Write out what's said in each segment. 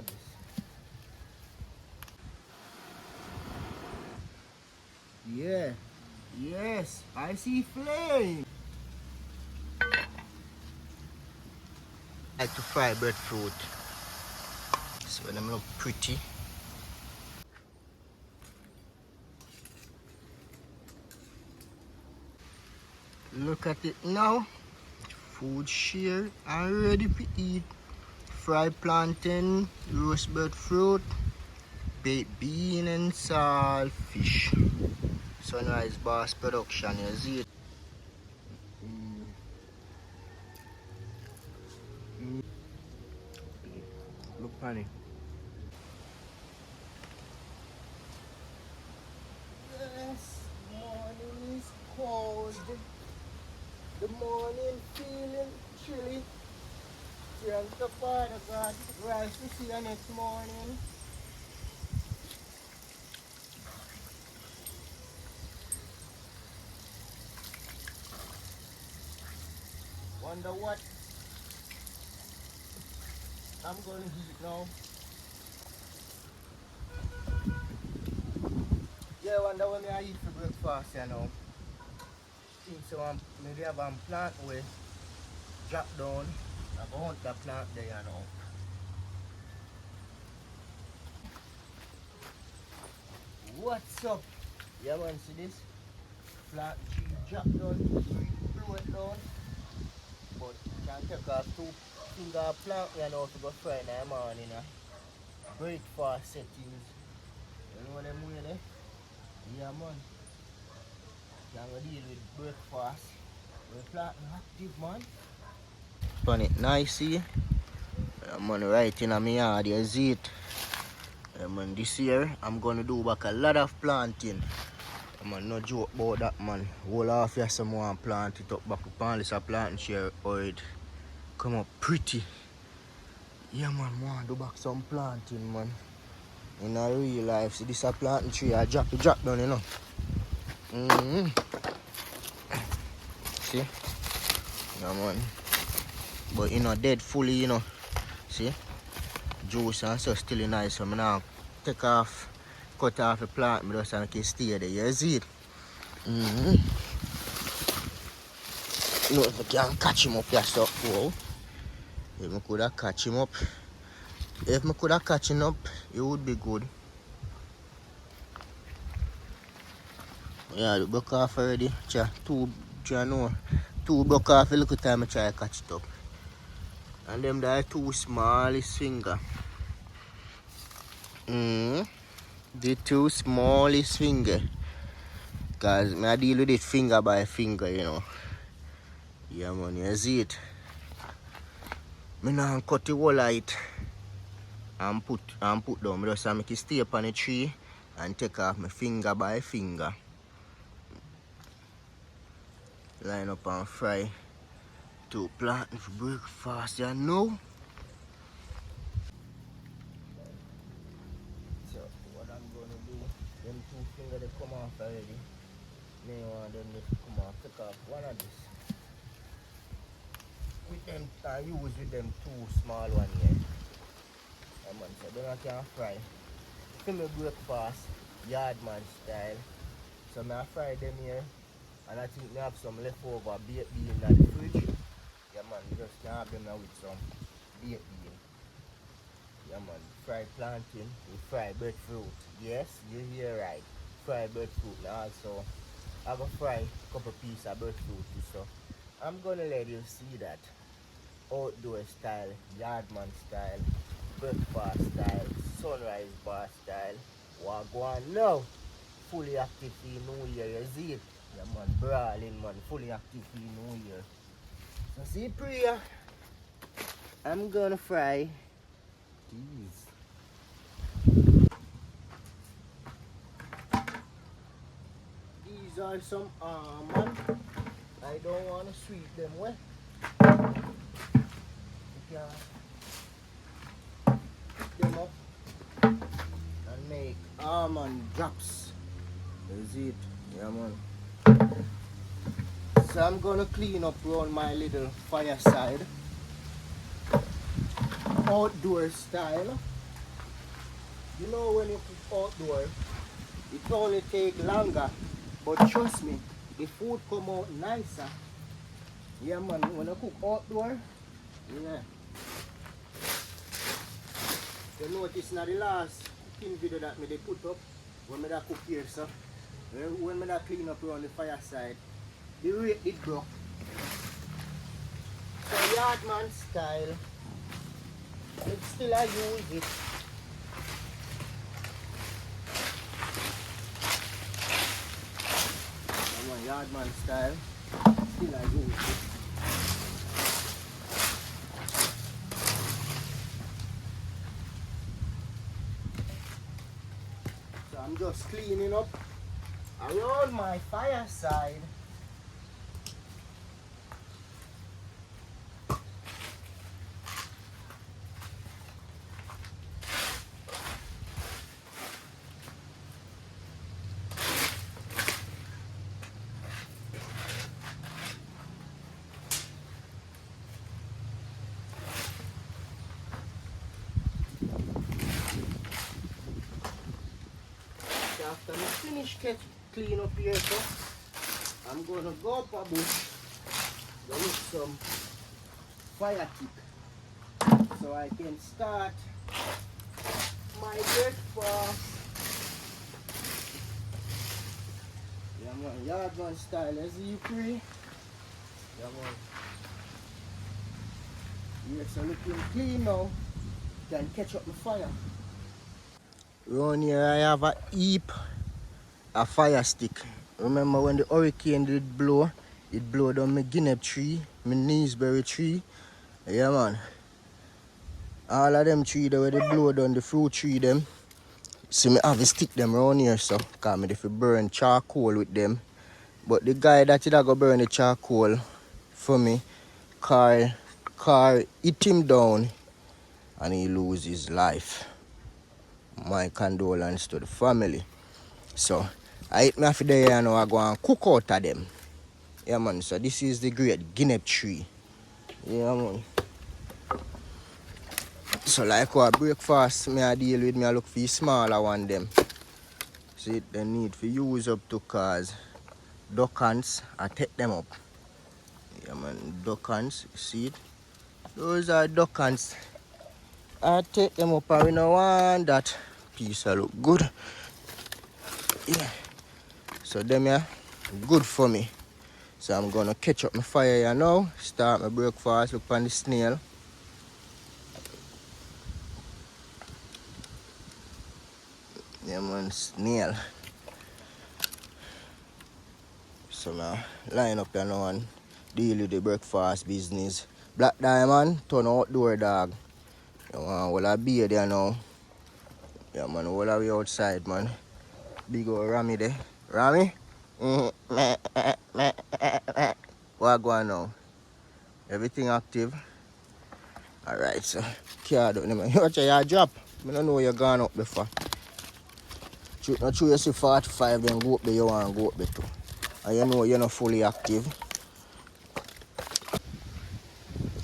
of this. Yeah. Yes, I see flame. I like to fry breadfruit. So them look pretty. Look at it now. Food share and ready to eat. Fried plantain, roast breadfruit, baked bean and saltfish. Sunrise Boss production, you see it. Look on it. Yes, morning is cold. The morning feeling chilly. Thank the Father God. Rise to see you next morning. Wonder what I'm going to eat now. Yeah, wonder what I eat for breakfast, you know. Think so maybe have a plant with drop down. I go hunt the plant there, you know. What's up? Yeah man, see this? Plant tree drop down, blow it down. But you can take off 2 finger plant, you know, to go fry in the morning. Breakfast settings. You know them way there? Yeah man. You can go deal with breakfast. We plant active man. Put it nice, see? I'm on right in my yard, you see it? Man, this year I'm gonna do back a lot of planting. Man, no joke about that man. Whole half year someone plant it up back upon this planting share or it come up pretty. Yeah man, want do back some planting man. In a real life, see this a planting tree, I drop down, you know. See? Yeah man. But you know, dead fully, you know. See? Juice and so still nice. So I now take off, cut off the plant, but just make it stay there. You see it? You know, if I can catch him up, yes, so whoa. If I could have catch him up, if I could have catch him up, it would be good. Yeah, the broke off already. Two broke off a little time I try to catch it up. And them there are 2 smallest finger. The 2 smallest finger. Cause I deal with it finger by finger, you know. Yeah man, you see it. I now cut the whole light and put down. I just make it stay up on the tree and take off my finger by finger. Line up and fry 2 plantain for breakfast, you know. So what I'm gonna do, them 2 fingers they come off already. Me want them to come off, take off one of this. With them, I use with them 2 small ones here. Man, so then I can fry. For my breakfast, yardman style. So I fry them here. And I think I have some leftover baked bean in the fridge. Yeah man, just have them now with some baked bean. Yeah man, fried plantain with fried breadfruit. Yes, you hear right. Fried breadfruit now also. I go fry a couple pieces of breadfruit too, so I'm gonna let you see that. Outdoor style, yardman style, breakfast style, sunrise bar style. What go on now? Fully active in New Year, you see it? Yeah man, brawling man, fully active in New Year. So see prayer, I'm gonna fry these. These are some almond. I don't want to sweep them wet. You can pick them up and make almond drops. Is it? Yeah man. So I'm gonna clean up around my little fireside. Outdoor style. You know when you cook outdoor, it only take longer, but trust me, the food come out nicer. Yeah man, when I cook outdoor, yeah. You notice now the last cooking video that me they put up, when me da cook here, so when me da clean up around the fireside, the rate did broke. So yardman style, it's still I use it. Yardman style, still I use it. So I'm just cleaning up around my fireside. After I finish clean up here, so I'm gonna go up a bush, go with some fire tip, so I can start my breakfast. Yeah man, yardman style as you pray. Yeah man. Yes, so looking clean now. Can catch up the fire. Around here I have a heap of fire stick. Remember when the hurricane did blow, it blew down my guinea tree, my gooseberry tree. Yeah man. All of them trees where they blow down the fruit tree them. So me have to stick them around here so cause me if burn charcoal with them. But the guy that did go burn the charcoal for me, car hit him down and he lose his life. My condolence to the family. So I hit me off there and now I go and cook out of them. Yeah man, so this is the great guinea tree. Yeah man. So like what breakfast me I deal with, me I look for the smaller one them. See they need to use up to cause duckants I take them up. Yeah man, duckants, see it? Those are duckants. I take them up and we don't want that piece of look good. Yeah. So them yeah, good for me. So I'm gonna catch up my fire here now, start my breakfast, look on the snail. Yeah man, snail. So now line up here now and deal with the breakfast business. Black Diamond, turn outdoor dog. You want all a beer there now. Yeah man, all the way outside man. Big old Rami there. Rami? What go on now? Everything active? Alright, so car don't know. You watch your drop. I don't know you're gone up before. Not true you see 45 then go up there you want to go up there too. And you know you're not fully active.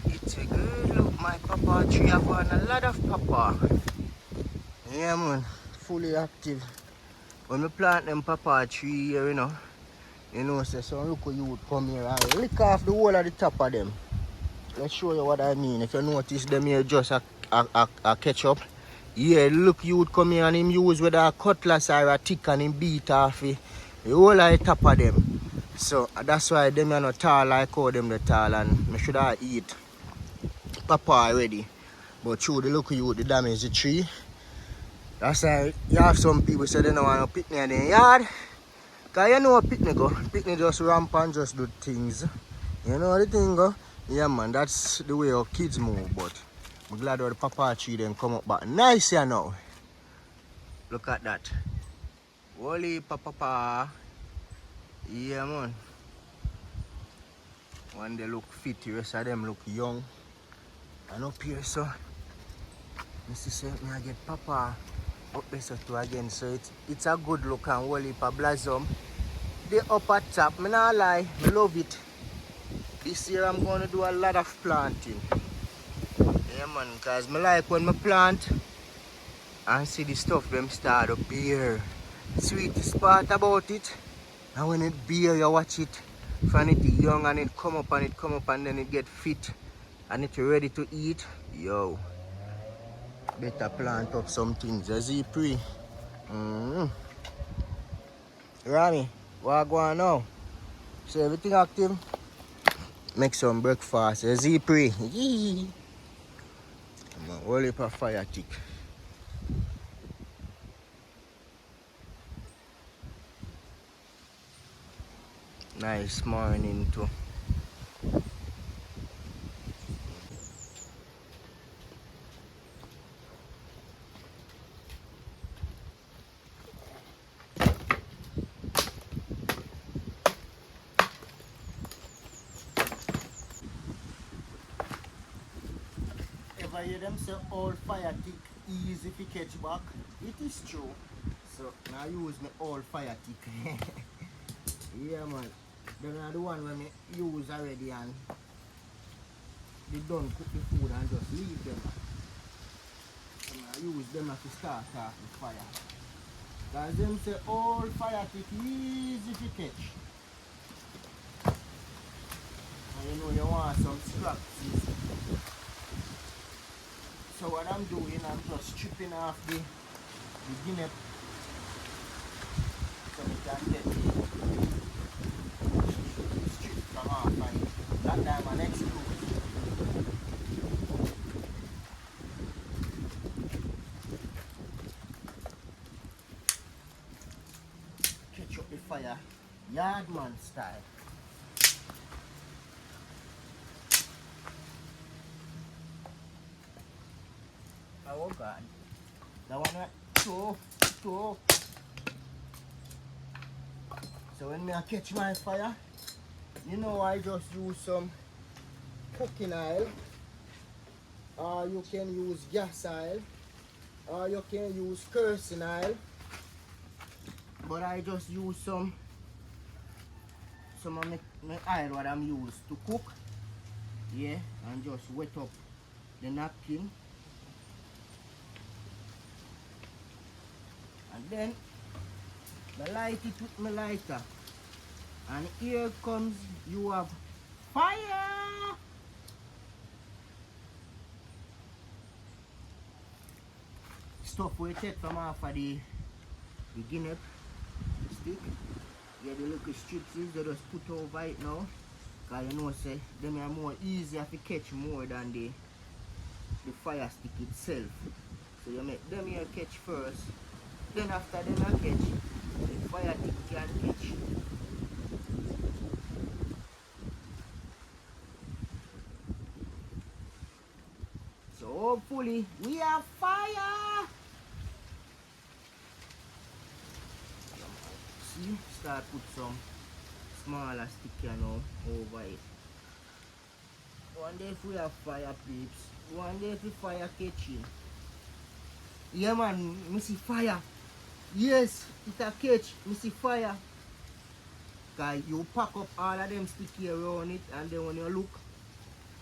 It's a good look, my papa tree have won a lot of papa. Yeah man, fully active. When we plant them papa tree here, you know, say so look how you would come here and lick off the whole of the top of them. Let's show you what I mean. If you notice them here just a ketchup. Yeah, look, you would come here and him use with a cutlass or a tick and him beat off the whole of the top of them. So that's why them are not tall like how them the tall and I should have eat papa already. But through the look you the damage the tree. That's why you have some people say they don't want to picnic in their yard. Cause you know a picnic go. Picnic just ramp and just do things. You know the thing go? Yeah man, that's the way our kids move, but I'm glad that the papa tree then come up back nice here now. Look at that. Holy papa. Yeah man. One they look fit, the rest of them look young. And up here so Mr. say me I get papa up there so too again. So it's a good look and whole heap of blossom. The upper top, me not lie, me love it. This year I'm gonna do a lot of planting. Yeah man, cause me like when me plant and see the stuff them start up here. Sweetest part about it, and when it beer you watch it from it young and it come up and it come up and then it get fit and it ready to eat. Yo, better plant up some things. You see pre. Rami, what go on now? So everything active? Make some breakfast. You see pre. Yee. I'm a whole heap of fire tick. Nice morning too. Ever hear them say all fire tick easy to catch back? It is true. So now I use my all fire tick. Yeah man. Then are the one when I use already and they don't cook the food and just leave them. So I use them to start off the fire. Because them say all fire tick easy to catch. And you know you want some scraps. So what I'm doing, I'm just stripping off the guinea so we can get the strip from off and that time I next close. Catch up the fire, yardman style. Oh God, that one right, two. So when I catch my fire, you know I just use some cooking oil, or you can use gas oil, or you can use kerosene oil, but I just use some of my oil what I'm used to cook, yeah, and just wet up the napkin. And then I light it with my lighter. And here comes, you have fire! Stuff we take from off of the guinea stick. Yeah, the little strips they just put over it now. Because you know, say, them are more easier to catch more than the fire stick itself. So you make them here catch first. Then after them I catch, the fire stick can catch. So hopefully we have fire. See, start put some smaller stick here now over it. One day if we have fire peeps, one day if the fire catching. Yeah man, me see fire. Yes, it a catch, me see fire. Cause you pack up all of them stick here around it and then when you look,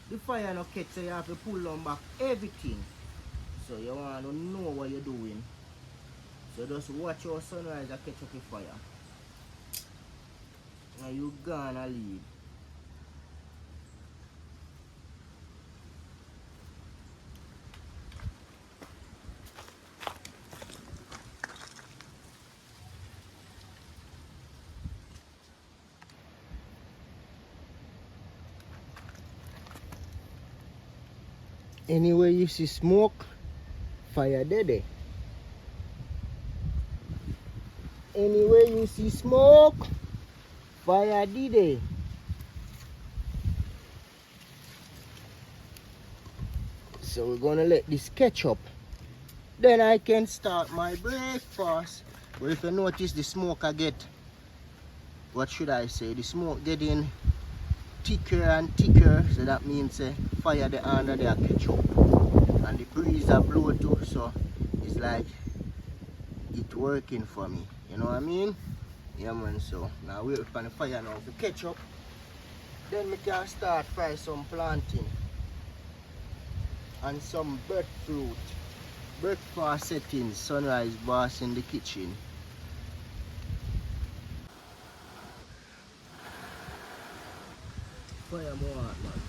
the fire no catch, so you have to pull on back everything. So you want to know what you're doing. So just watch your sunrise and catch up the fire. Now you gonna leave. Anywhere you see smoke, fire dead. Anywhere you see smoke, fire did. So we're gonna let this catch up. Then I can start my breakfast. But if you notice the smoke I get, what should I say? The smoke getting thicker and thicker, so that means fire the under there catch up. And the breeze are blow too, so it's like it working for me. You know what I mean? Yeah man, so now wait for the fire now to catch up. Then we can start fry some plantain and some breadfruit. Breakfast settings, sunrise bath in the kitchen. Fire more hot, man.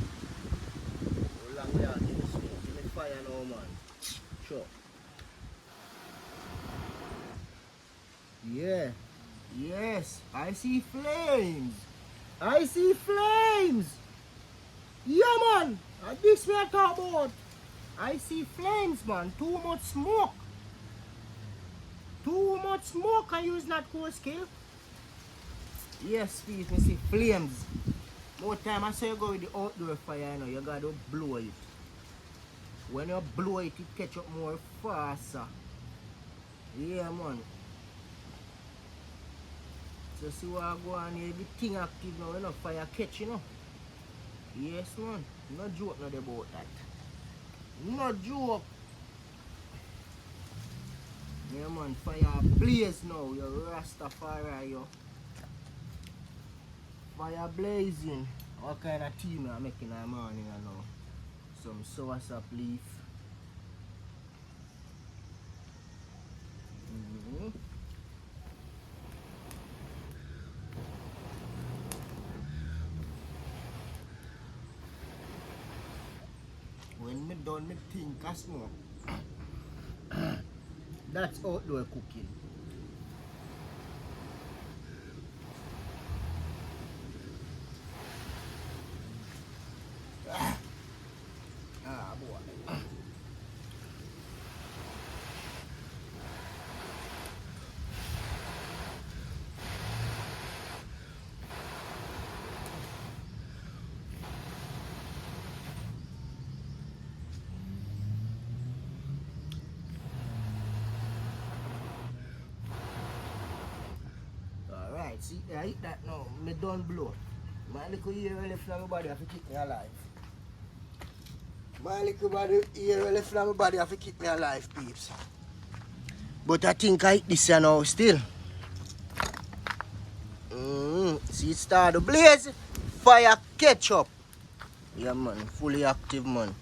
How long we are in the smoke? Give me fire now, man. Sure. Yeah. Yes. I see flames. I see flames. Yeah, man. And this we are talking about. I see flames, man. Too much smoke. Too much smoke. I use not cool skill. Yes, please. Me see flames. More time I say you go with the outdoor fire, you know, you gotta blow it. When you blow it, it catch up more faster. Yeah, man. So see what I go on here, the thing active now, you know, fire catch, you know. Yes, man. No joke not about that. No joke. Yeah, man. Fire blaze now. You Rastafari, yo. Fire blazing. What kind of tea I'm making in the morning, you know? Some soursop leaf. When me done me think I smoke. That's outdoor cooking. Ah, boy. Alright, see, I eat that now. Me done blow. My little ear left from my body have to keep me alive. My little body ear left from my body have to keep me alive, peeps. But I think I eat this here now still. See it start to blaze. Fire ketchup. Yeah, man. Fully active, man.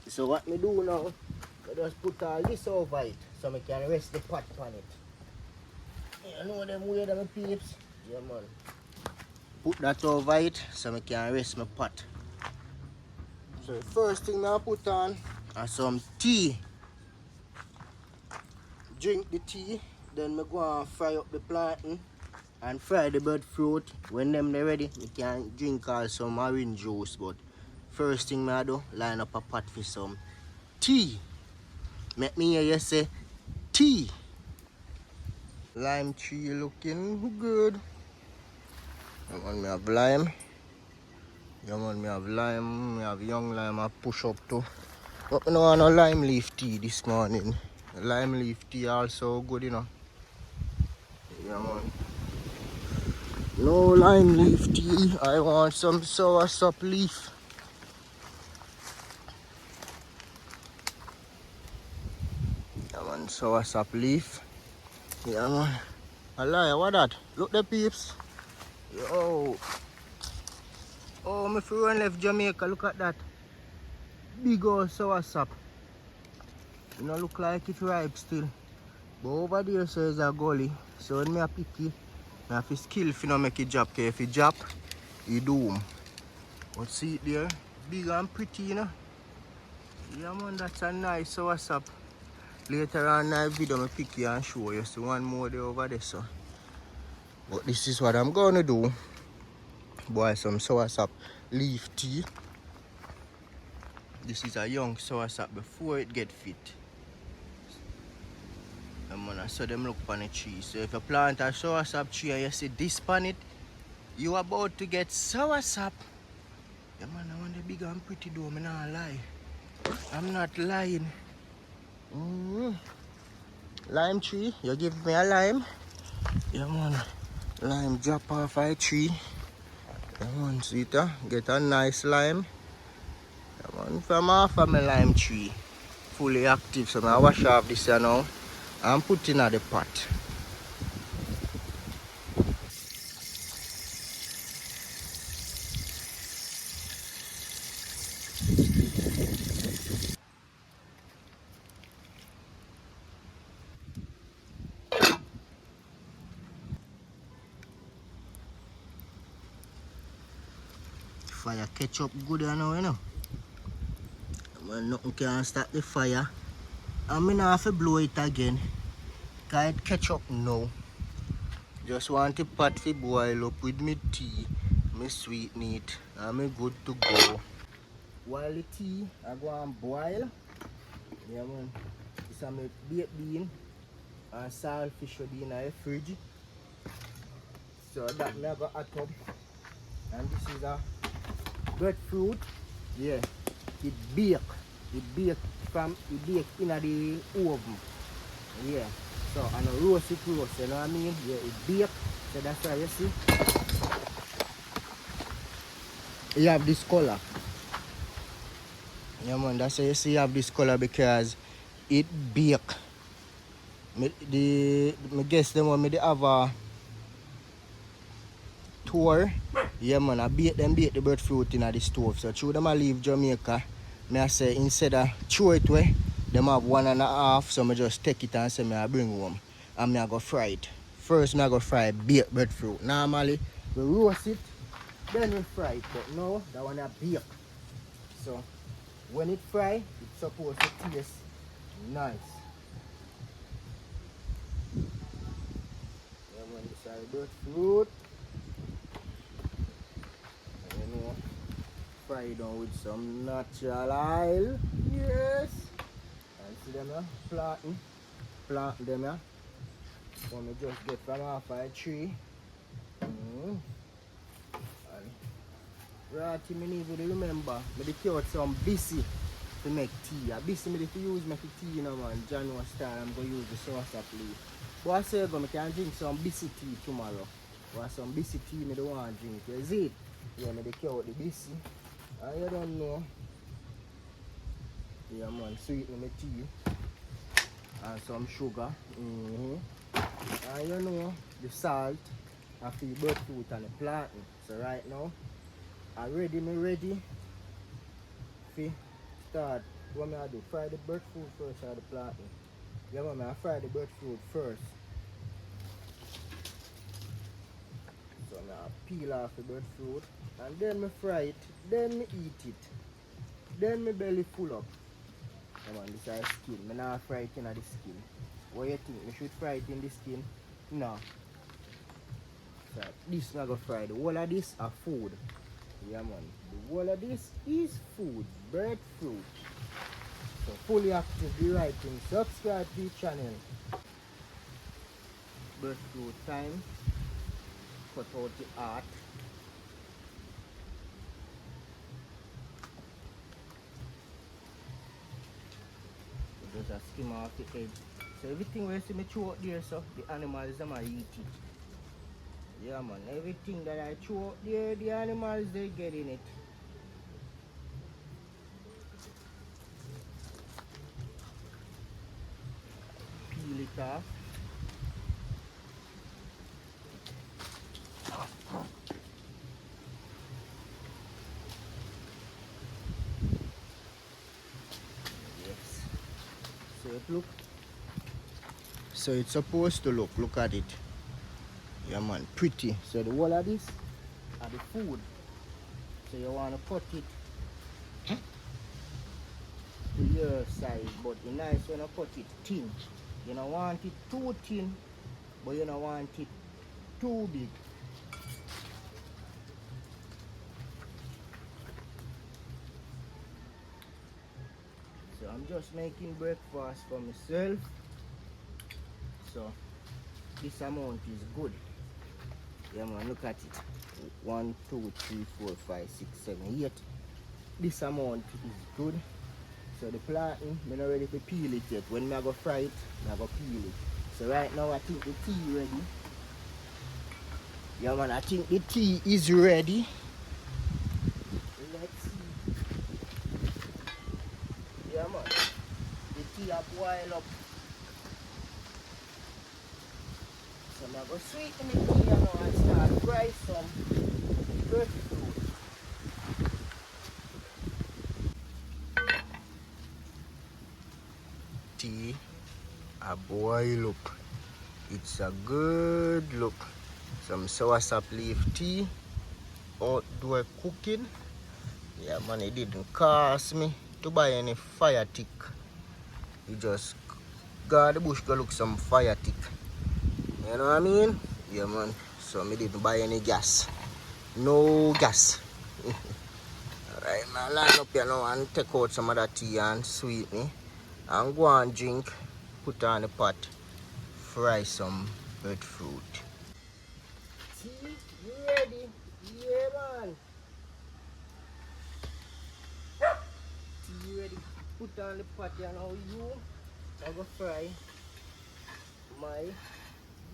So what me do now, I just put all this over it so I can rest the pot on it. You know them way that my peeps? Yeah, man. Put that over it so I can rest my pot. So the first thing I put on is some tea. Drink the tea, then I go and fry up the plantain and fry the breadfruit. When them they ready, we can drink also some orange juice. But first thing I do, line up a pot for some tea. Make me hear you say tea. Lime tree looking good. Come on, me have lime. Come on, me have lime. Me have young lime I push up too. But I don't want no lime leaf tea this morning. Lime leaf tea also good, you know. Yeah, man. No lime leaf tea. I want some soursop leaf. Yeah, man. Soursop leaf. Yeah, man. I lie. What that? Look the peeps. Yo. Oh, my friend left Jamaica. Look at that. Big old soursop. You know, look like it ripe still. But over there so is a gully. So when I pick it, I have to skill if you not make it drop. Because if it drop, you doom. But see it there? Big and pretty, you know. Yeah, man, that's a nice soursop. Later on in the video, I pick it and show you. So one more there over there, so. But this is what I'm going to do. Boil some soursop leaf tea. This is a young soursop before it get fit. I saw them look on the tree. So if you plant a soursop tree and you see this on it, you about to get soursop. Yeah, man, I want the big and pretty though, I'm not lie. I'm not lying. Lime tree, you give me a lime. Yeah, man. Lime drop off a tree. Yeah, man, sweeter. Get a nice lime. Yeah, man, from off of my lime tree. Fully active, so I wash off this here now and put in the pot. fire catch up good now, you know. Well, nothing can stop the fire. I'm gonna have to blow it again. Cause it catch up now. Just want the pot to boil up with me tea, me sweeten it, and me good to go. While the tea I go and boil, yeah man, this is my baked bean and saltfish will be in the fridge. So that me I go hot up. And this is a breadfruit. Yeah, it bake. It bake in the oven. Yeah. So and a roast, you know what I mean? Yeah, it bake. So that's why you see. You have this color. Yeah man, that's why you see you have this color because it bake. Me guess them when me they have a tour. Yeah man, I bake the breadfruit in the stove. So through them I leave Jamaica. Me I say instead of throw it away, them have 1.5, so I just take it and say me I bring home. And me I go fry it. First me I go fry baked breadfruit. Normally we roast it, then we fry it. But now that one I bake. So when it fry, it's supposed to taste nice. Yeah man, this is breadfruit. And you know, fry it down with some natural oil. Yes. And see them here, plantain them here. When we just get from off a tree. And right, me need to remember, me cut some bisi to make tea. A bisi me to use make tea, you know man. January style, I'm going to use the saucer leaf. But I say I can drink some bisi tea tomorrow. But some bisi tea me don't want to drink. You see it? Yeah, me cut the bisi. And you don't know. Yeah man, sweeten my tea. And some sugar. And you know the salt of the breadfruit and the plantain. So right now I'm ready to start. What I do? Fry the breadfruit first or the plantain? Yeah man, I fry the breadfruit first. So now I peel off the breadfruit and then I fry it, then I eat it. Then my belly full up. Come on, this is skin. I now fry it in the skin. What do you think? I should fry it in the skin? No. So this I'm gonna fry. The whole of this are food. Yeah man. The whole of this is food. Breadfruit. So fully active the right thing. Subscribe to the channel. Breadfruit time. Cut out the heart. Just a skim off the edge. So everything we see me throw out there, so the animals them are eat it. Yeah man, everything that I throw out there, the animals they get in it. Peel it off. Yes. So it look. So it's supposed to look at it. Yeah man, pretty. So the whole of this are the food. So you want to cut it to your size, but the nice when you cut it thin. You don't want it too thin, but you don't want it too big. So I'm just making breakfast for myself. So this amount is good. Yeah man, look at it. 1, 2, 3, 4, 5, 6, 7, 8. This amount is good. So the plantain, I'm not ready to peel it yet. When I go fry it, I go peel it. So right now I think the tea ready. Yeah man, I think the tea is ready. Let's see. Yeah man, the tea have boiled up. So I'm going to sweeten the tea now and start fry some breadfruit. Tea a boil up. It's a good look. Some soursop leaf tea, outdoor cooking. Yeah, man, it didn't cost me to buy any fire tick. You just go to the bush, go look some fire tick. You know what I mean? Yeah, man. So me didn't buy any gas. No gas. Alright, man, line up here now and take out some of that tea and sweeten and go and drink. Put on the pot. Fry some breadfruit. Tea ready. Yeah, man. Tea ready. Put on the pot here now. You are going to fry my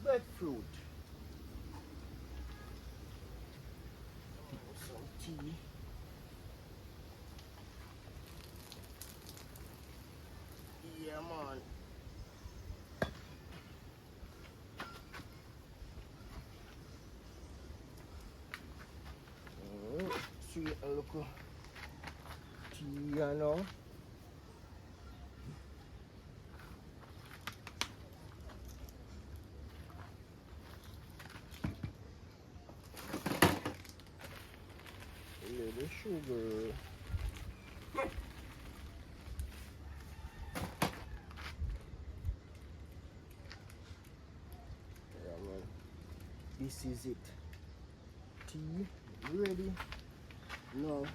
breadfruit. Some tea. Yeah, man. Sweet and look tea, you know. A little sugar. Yeah, man. This is it. Tea ready. Now.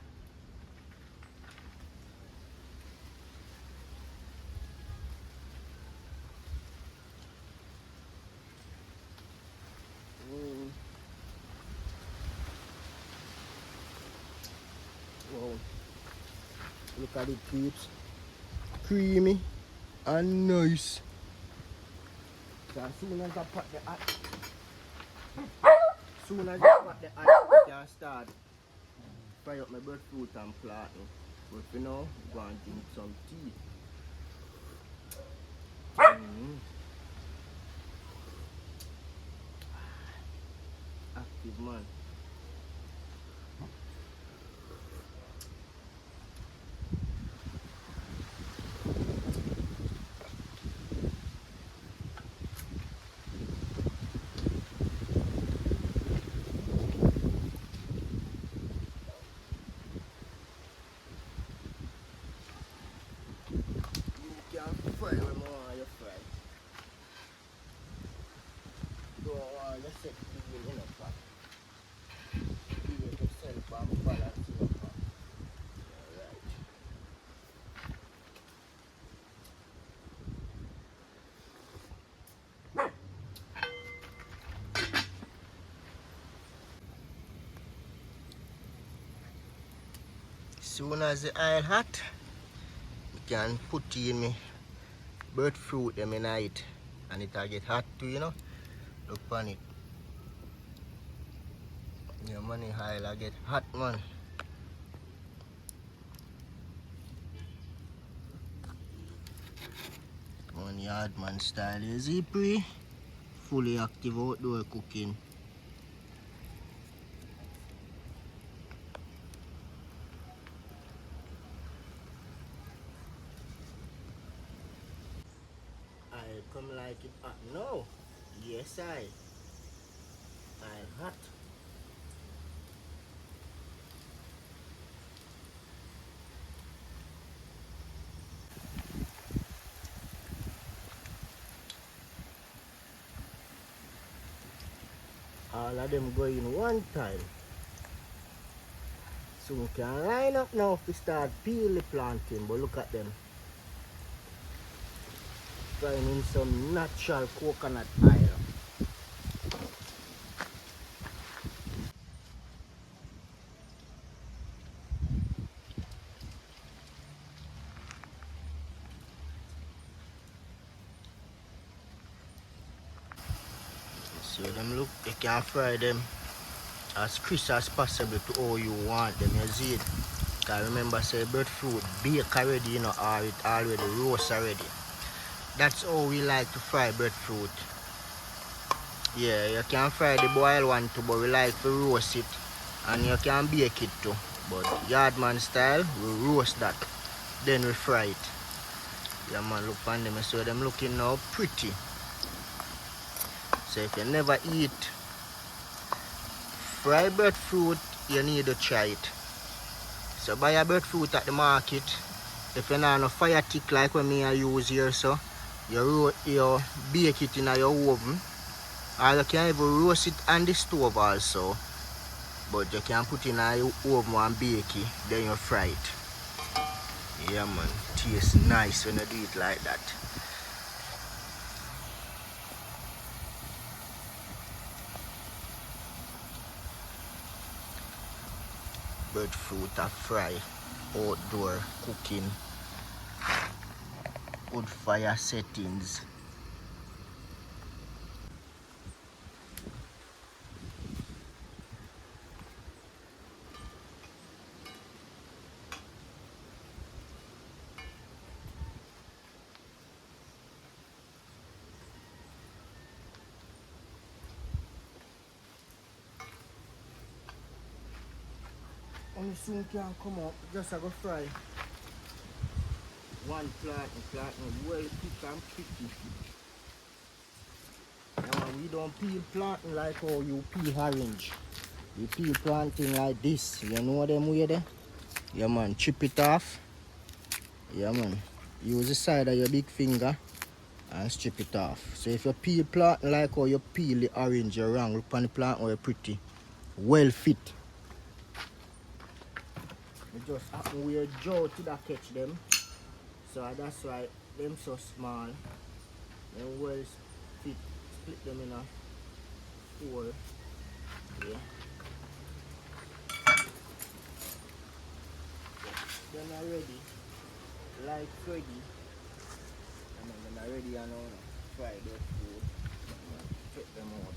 Wow. Look at it, peeps. Creamy and nice. So as soon as I put the hot, I can start fry up my breadfruit and plantain. But for now, go and drink some tea. Active, man. You can fry when you want you fry. Don't want you set the in a pot. Create yourself and balance in a pot. Alright. Soon as the oil hot, you can put in me breadfruit them in it, and it'll get hot too, you know. Look on it. Your money oil will get hot, man. One yard man style is pre fully active outdoor cooking. I come like it hot now. Yes, I hot. All of them go in one time. So we can line up now to start peel the plantain, but look at them. Frying in some natural coconut oil. So them look, you can fry them as crisp as possible to how you want them, you see it. Because remember say breadfruit bake already, you know, or it already roast already. That's how we like to fry breadfruit. Yeah, you can fry the boiled one too, but we like to roast it. And you can bake it too. But yardman style, we roast that. Then we fry it. Yeah man, look on them, so them looking now pretty. So if you never eat fried breadfruit, you need to try it. So buy a breadfruit at the market. If you not no fire tick like what me I use here, so you bake it in your oven. Or you can even roast it on the stove also. But you can put it in your oven and bake it, then you fry it. Yeah man, tastes nice when you do it like that. Breadfruit a fry, outdoor cooking, wood fire settings. And soon can come up, just a go fry. One plantain, well quick and pretty. We don't peel plantain like how you peel orange. We peel plantain like this. You know them way there? Yeah man, chip it off. Yeah man. Use the side of your big finger and strip it off. So if you peel plantain like how you peel the orange, you're wrong. Look on the plantain how pretty. Well fit. You just happen with your jaw to that catch them. So that's why them so small. And well fit. Split them in a four. Yeah. Then are ready. Like Freddy. And then are ready and now fry the food. Take them out.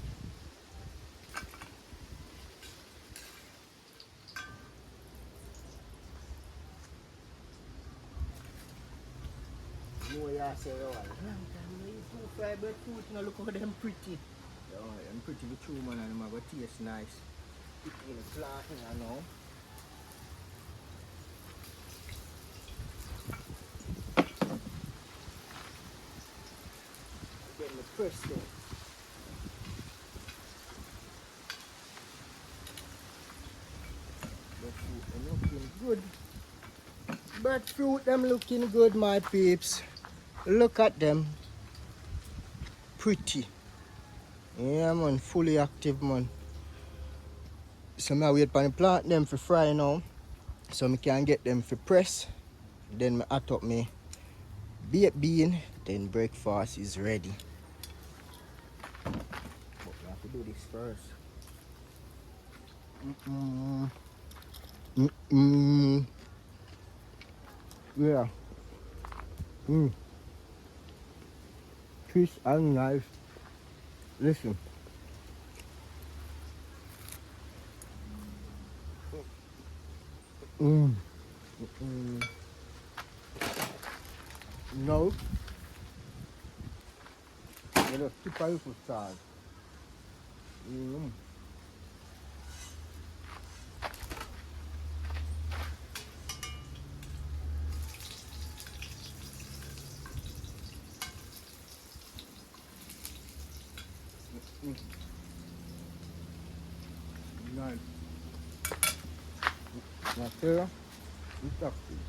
No, you say, oh, long time you eat fried breadfruit, now look how them pretty. Oh, them pretty with true man and them have a taste nice. Put in the plantain and now. Then the press them. Breadfruit them looking good. Breadfruit them looking good, my peeps. Look at them. Pretty. Yeah man, fully active man. So I wait for the plant them for fry now. So I can get them for press. Then I add up me baked bean. Then breakfast is ready. But we have to do this first. Yeah. Fish and knife. Listen. No. You just keep a little salt. Nice. Now here, it's active.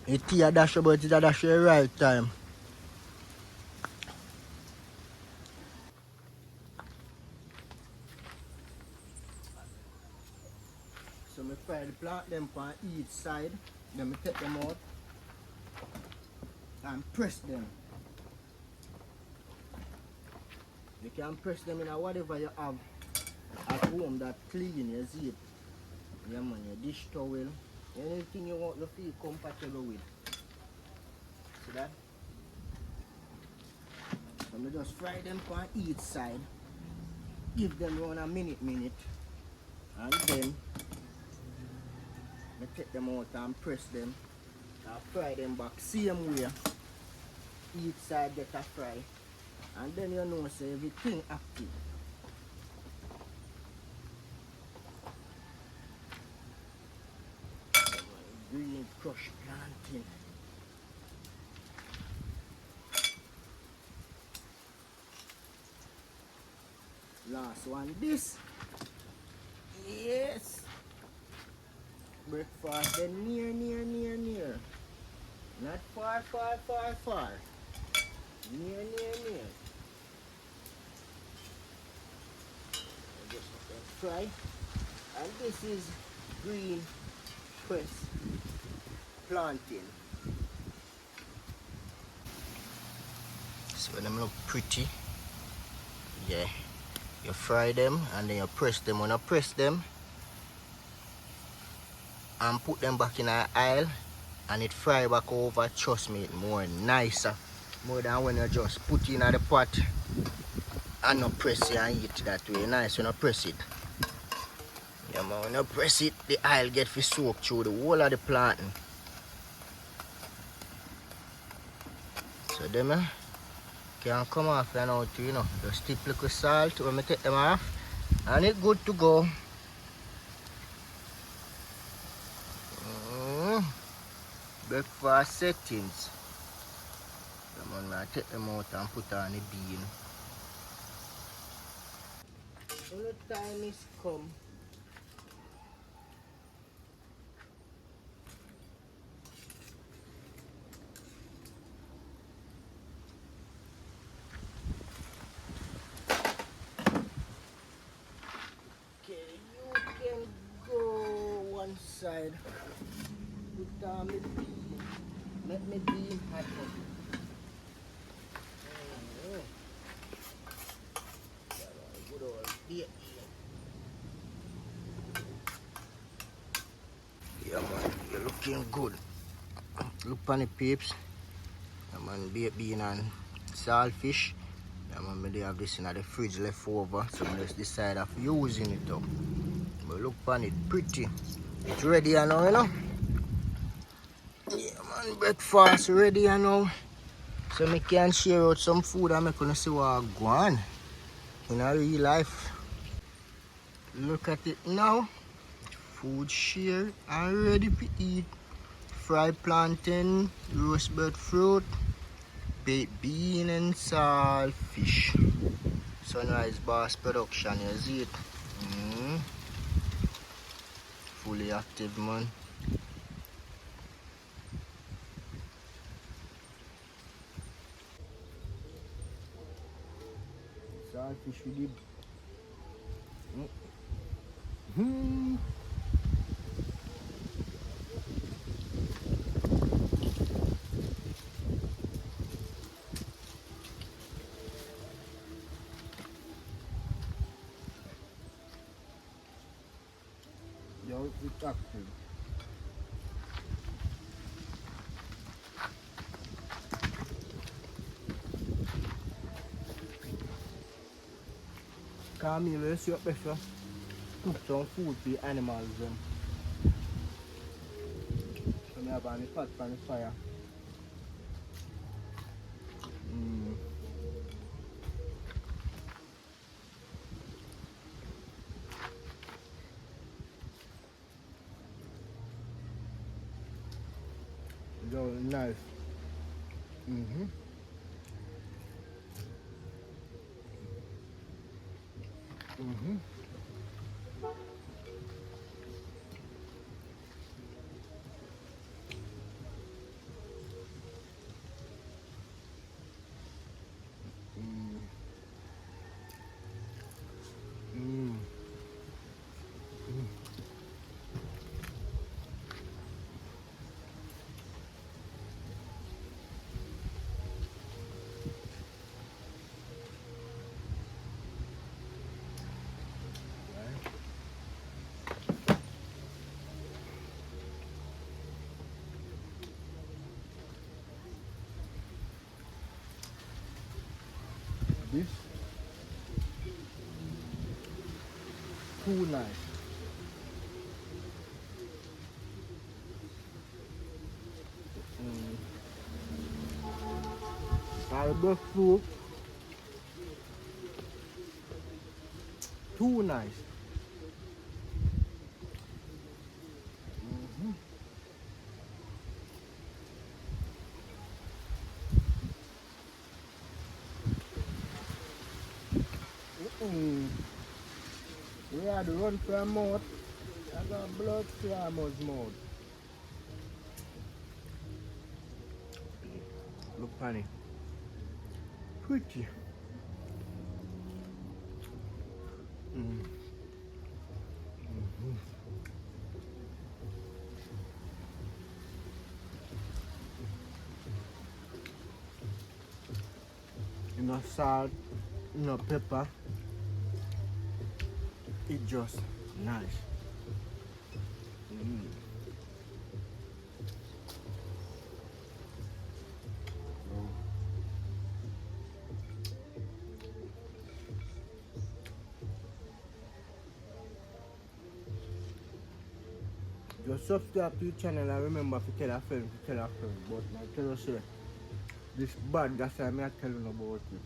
You tea a dash about it a dash the right time. So I fry the plant them on each side. Then I take them out and press them. You can press them in a whatever you have at home that clean, you see it. Yeah man, your dish towel. Anything you want to feel compatible with. See that? So I just fry them on each side. Give them around a minute. And then I take them out and press them. And fry them back same way. Each side get a fry. And then you know say everything active. Green crushed plantain. Last one, this. Yes. Breakfast then near. Not far. Near. Just fry. And this is green pressed plantain. So them look pretty. Yeah. You fry them and then you press them. When you press them and put them back in an aisle and it fry back over, trust me, it more nicer. More than when you just put it in the pot and not press it and eat that way. Nice when you press it. Yeah man, when you press it, the oil get to soak through the whole of the plantain. So them can come off now too, you know. Just tip little salt when I take them off and it's good to go. Breakfast settings. So I take them out and put on the bean. When the time is come, okay, you can go one side, put on the bean, make me bean hot. Good old bean. Yeah man, you're looking good. Look on the peeps. Yeah man, baked bean and saltfish. Yeah man, they have this in the fridge left over, so I just decide of using it up. But look on it, pretty. It's ready now, you know. Yeah man, breakfast ready now. So I can share out some food and I'm gonna see what go on in a real life. Look at it now. Food share and ready to eat. Fried plantain, roast breadfruit, baked bean and saltfish. Sunrise Boss production, you see it? Fully active man. Saltfish with it. Yo, it's active. Camille, let's see what better. Cook some food for the animals. So I have on the pot on the fire. So nice. This too nice. Breadfruit too nice. Yeah, the run for a mouth. I got blood flammers mouth. Look funny. Pretty. No salt, no pepper. It's just nice. Just subscribe to the channel and remember to tell a friend, But I tell you, say, this bad, that's why I'm not telling about it.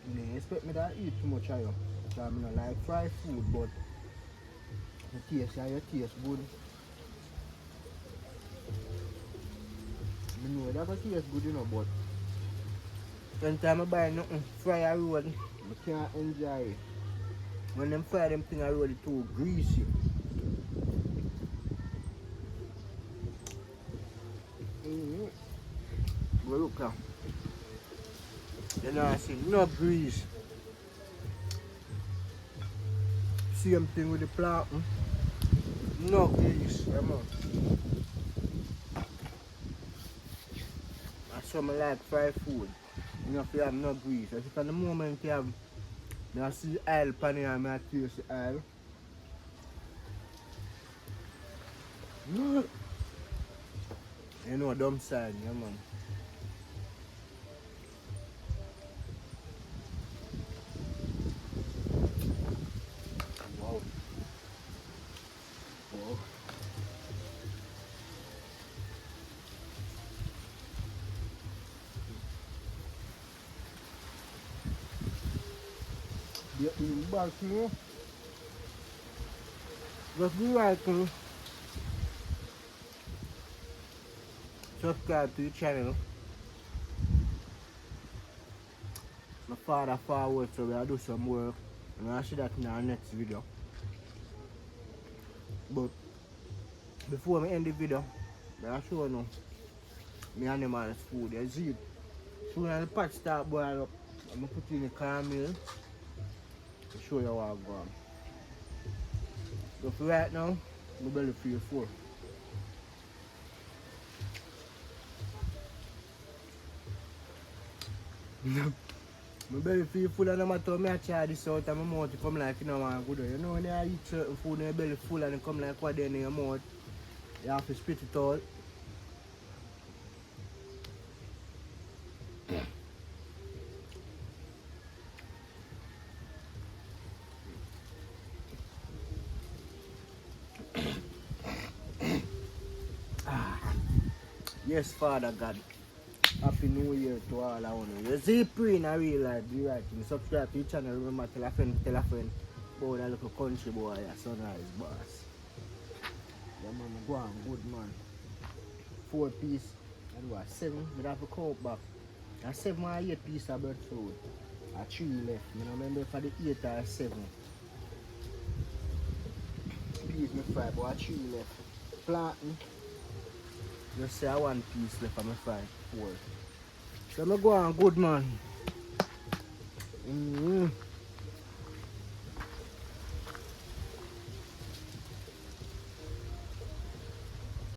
You don't expect me to eat too much of you. Because I don't like fried food, but the taste good. I know that taste good, you know, but when time I buy nothing, fry a roll, I can't enjoy it. When them fry them thing a roll, it's too greasy. But look now. You know I see no grease. Same thing with the plantain. No grease, yeah, man. That's why I like fried food. You know, if you have no grease. As if at the moment you have, I see oil pan here and I taste the oil. You know, dumb side, yeah, man. Wow. Wow. You're back, you know? Just be right, you know? Subscribe to the channel. My father forward, so we'll do some work. And I'll see that in our next video. But before I end the video, I'll show you my animals food. You see it. Soon as the pot start boil up, I'm going to put it in the caramel to show you what I've got. So for right now, my belly feel full. My belly feel full and no matter how I try this out and my mouth come like you know one good. You know when you eat certain food and your belly full and it come like what then in your mouth, you have to spit it out. Yes, Father God. Happy New Year to all I want you. You see pre in a real life, be right. You subscribe to the channel, remember tell a friend about that little country boy, a sunrise boss. Yeah man, go on, good man. 4 piece, and what, 7, but I have to count back. And 7 or 8 piece of breadfruit. A 3 left. I remember for the 8 or 7. Piece me 5, but a 3 left. Plantain. Just say 1 piece left of my 5, 4. So I go on good man.